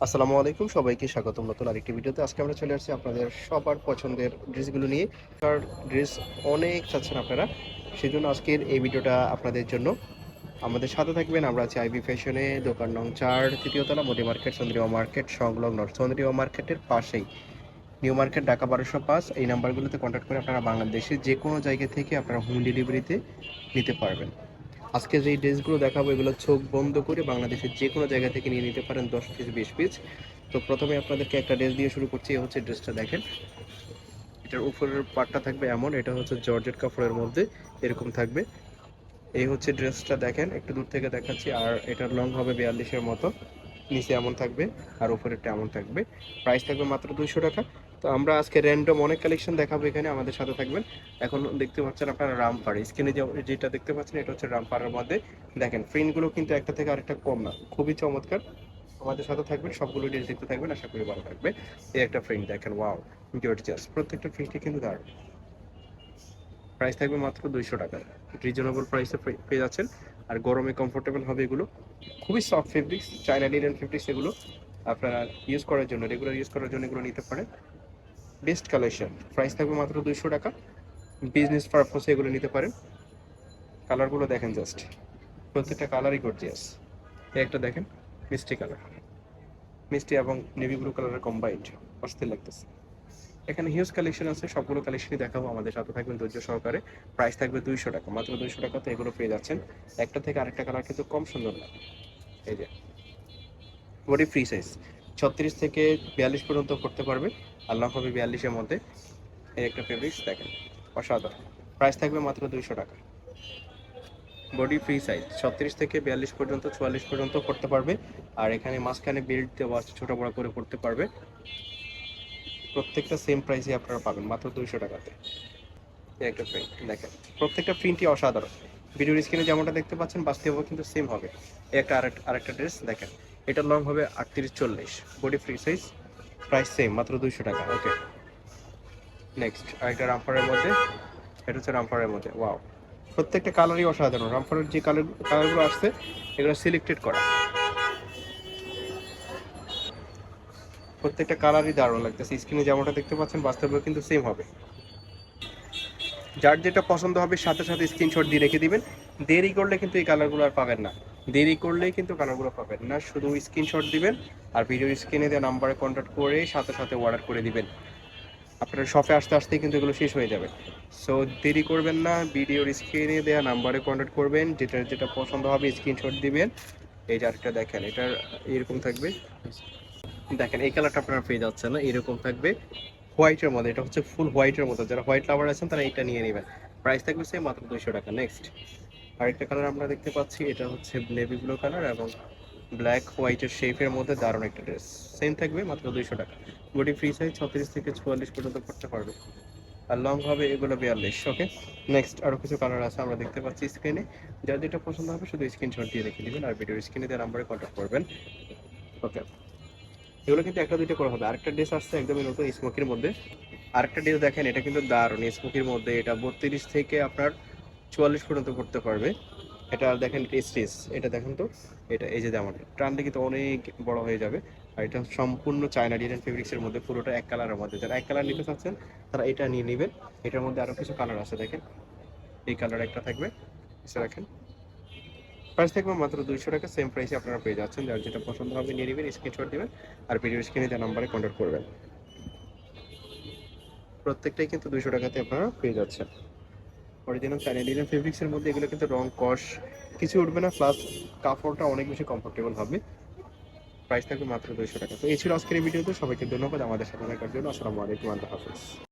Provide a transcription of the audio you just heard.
আসসালামু আলাইকুম, সবাইকে স্বাগতম নতুন আরেকটি ভিডিওতে। আজকে আমরা চলে আসছি আপনাদের সবার পছন্দের ড্রেসগুলো নিয়ে। আর ড্রেস অনেক চাচ্ছেন আপনারা, সেজন্য আজকের এই ভিডিওটা আপনাদের জন্য। আমাদের সাথে থাকবেন। আমরা আছি আইবি ফ্যাশনে, দোকান নং 4, তৃতীয় তলা, মোদি মার্কেট, চন্দ্রিমা মার্কেট সংলগ্ন। চন্দ্রিমা মার্কেটের পাশেই নিউ মার্কেট, ঢাকা 1205। এই নাম্বারগুলোতে কন্ট্যাক্ট করে আপনারা বাংলাদেশের যে কোনো জায়গা থেকে আপনারা হোম ডেলিভারিতে নিতে পারবেন। আজকে যেই ড্রেসগুলো দেখাবো এগুলো চোখ বন্ধ করে বাংলাদেশের যে কোনো জায়গা থেকে নিয়ে নিতে পারেন, 10 পিস 20 পিস। তো প্রথমে আপনাদেরকে একটা ড্রেস দিয়ে শুরু করছি। এই হচ্ছে ড্রেসটা, দেখেন এটার উপরের পার্টটা থাকবে এমন, এটা হচ্ছে জর্জেট কাপড়ের মধ্যে এরকম থাকবে। এই হচ্ছে ড্রেসটা, দেখেন একটু দূর থেকে দেখাচ্ছি। আর এটার লং হবে 42-এর মতো, নিচে এমন থাকবে আর উপরেরটা এমন থাকবে। প্রাইস থাকবে মাত্র 200 টাকা। তো আমরা আজকে র্যান্ডম অনেক কালেকশন দেখাবো, এখানে আমাদের সাথে থাকবেন। এখন দেখতে পাচ্ছেন আপনারা রামপার, স্ক্রিনে যেটা দেখতে পাচ্ছেন এটা হচ্ছে রামপারের মধ্যে। দেখেন প্রিন্টগুলো কিন্তু একটা থেকে আরেকটা কম না, খুবই চমৎকার। আমাদের সাথে থাকবেন, সবগুলো ড্রেস দেখতে থাকবেন, আশা করি ভালো থাকবে। এই একটা প্রিন্ট দেখেন, ওয়াও জর্জিয়াস, প্রত্যেকটা প্রিন্টই কিন্তু দারুণ। প্রাইস থাকবে মাত্র 200 টাকা, রিজনেবল প্রাইসে পেয়ে যাচ্ছেন। আর গরমে কমফোর্টেবল হবে এগুলো, খুবই soft fabrics, China linen fabrics এগুলো। আপনারা ইউজ করার জন্য, রেগুলার ইউজ করার জন্য এগুলো নিতে পারেন। বেস্ট কালেকশন, প্রাইস থাকবে মাত্র 200 টাকা। বিজনেস পারপসে এগুলো নিতে পারেন। কালারগুলো দেখেন জাস্ট, প্রত্যেকটা কালারই গর্জিয়াস। এই একটা দেখেন, মিষ্টি কালার, মিষ্টি এবং নেভি ব্লু কালারের কম্বাইন্ড, অস্থির লাগতেছে। এখানে হিউজ কালেকশন আছে, সবগুলো কালেকশনই দেখাবো, আমাদের সাথে থাকবেন ধৈর্য সহকারে। প্রাইস থাকবে 200 টাকা, মাত্র 200 টাকাতে এগুলো পেয়ে যাচ্ছেন। একটা থেকে আরেকটা কালার কিন্তু কম সুন্দর না। এই যে বডি ফ্রি সাইজ, 36 থেকে 42 পর্যন্ত করতে পারবে। আল্লাহ হবে 42-এর মধ্যে। এই একটা ফেব্রিক্স দেখেন, অসাধারণ। প্রাইস থাকবে মাত্র 200 টাকা। বডি ফ্রি সাইজ 36 থেকে 42 পর্যন্ত, 44 পর্যন্ত করতে পারবে। আর এখানে মাঝখানে বেল্ট দেওয়া আছে, ছোট বড় করে করতে পারবে। প্রত্যেকটা সেম প্রাইসে আপনারা পাবেন মাত্র 200 টাকাতে। একটা প্রিন্ট দেখেন, প্রত্যেকটা প্রিন্টই অসাধারণ। ভিডিওর স্ক্রিনে যেমনটা দেখতে পাচ্ছেন বাস্তবেও কিন্তু সেম হবে। একটা আরেকটা ড্রেস দেখেন, এটা লং হবে 38-40, body free size, price same মাত্র 200 টাকা। ওকে, নেক্সট আরেকটা রামপারের মধ্যে। এটা হচ্ছে রামপারের মধ্যে, ওয়াও প্রত্যেকটা কালারই অসাধারণ। রামপারের যে কালারগুলো আসছে এগুলো সিলেক্টেড করা, প্রত্যেকটা কালারই দারুণ লাগতেছে। স্ক্রিনে যেমনটা দেখতে পাচ্ছেন বাস্তবেও কিন্তু সেম হবে। যার যেটা পছন্দ হবে সাথে সাথে স্ক্রিনশট দিয়ে রেখে দিবেন। দেরি করলে কিন্তু এই কালারগুলো আর পাবেন না, দেরি করলেই কিন্তু কালারগুলো পাবেন না। শুধু স্ক্রিনশট দিবেন আর ভিডিওর স্ক্রিনে দেওয়া নাম্বারে কন্ট্যাক্ট করে সাথে সাথে অর্ডার করে দিবেন। আপনার শপে আসতে আসতেই কিন্তু এগুলো শেষ হয়ে যাবে। সো দেরি করবেন না, ভিডিওর স্ক্রিনে দেওয়া নাম্বারে কন্ট্যাক্ট করবেন, যেটা যেটা পছন্দ হবে স্ক্রিনশট দিবেন। এই যে আরেকটা দেখেন, এটা এরকম থাকবে, দেখেন এই কালারটা আপনারা পেয়ে যাচ্ছেন না, এরকম থাকবে হোয়াইটের মধ্যে। এটা হচ্ছে ফুল হোয়াইটের মধ্যে, যারা হোয়াইট লাভার আছেন তারা এটা নিয়ে নেবেন। প্রাইস থাকবে সেম মাত্র 200 টাকা। নেক্সট আরেকটা কালার আমরা দেখতে পাচ্ছি, এটা হচ্ছে নেভি ব্লু কালার এবং ব্ল্যাক হোয়াইটের শেপের মধ্যে দারুণ একটা ড্রেস, সেম থাকবে মাত্র 200 টাকা। বডি ফ্রি সাইজ 36 থেকে 44 পর্যন্ত করতে পারবে। আর লং হবে এগুলো 42। ওকে, নেক্সট আরও কিছু কালার আছে আমরা দেখতে পাচ্ছি স্ক্রিনে। যার যেটা পছন্দ হবে শুধু স্ক্রিনশট দিয়ে রেখে দিবেন আর ভিডিওর স্ক্রিনে দেওয়া নাম্বারে কন্ট্যাক্ট করবেন। ওকে, এগুলো কিন্তু একটা দুইটা করে হবে। আরেকটা ড্রেস আসছে একদমই নতুন স্মোকির মধ্যে। আরেকটা ড্রেস দেখেন, এটা কিন্তু দারুণ স্মোকির মধ্যে। এটা 32 থেকে আপনার 44 পর্যন্ত করতে পারবে। এটা দেখেন স্টিচ, এটা দেখেন তো, এটা এই যে যেমন টানলে কিন্তু অনেক বড় হয়ে যাবে। আর এটা সম্পূর্ণ চায়না ডিজাইন ফেব্রিক্সের মধ্যে, পুরোটা এক কালারের মধ্যে। যারা এক কালার নিতে চাচ্ছেন তারা এটা নিয়ে নেবেন। এটার মধ্যে আরো কিছু কালার আছে, দেখেন এই কালার একটা থাকবে, দেখেন। প্রাইস থাকবে মাত্র 200 টাকা, সেম প্রাইসে আপনারা পেয়ে যাচ্ছেন। যার যেটা পছন্দ হবে নিয়ে নেবেন, স্ক্রিনশট দিবেন আর ভিডিও স্ক্রিনে দেওয়া নাম্বারে কন্ট্যাক্ট করবেন। প্রত্যেকটাই কিন্তু 200 টাকাতে আপনারা পেয়ে যাচ্ছেন। অরিজিনাল চাইনা ডিজাইন ফেব্রিক্সের মধ্যে এগুলো কিন্তু রং কস কিছু উঠবে না, প্লাস কাপড়টা অনেক বেশি কমফোর্টেবল হবে। প্রাইস থাকবে মাত্র 200 টাকা। তো এই ছিল আজকের এই ভিডিওতে। সবাইকে ধন্যবাদ আমাদের সাথে থাকার জন্য। আসসালামু আলাইকুম, আল্লাহ হাফিজ।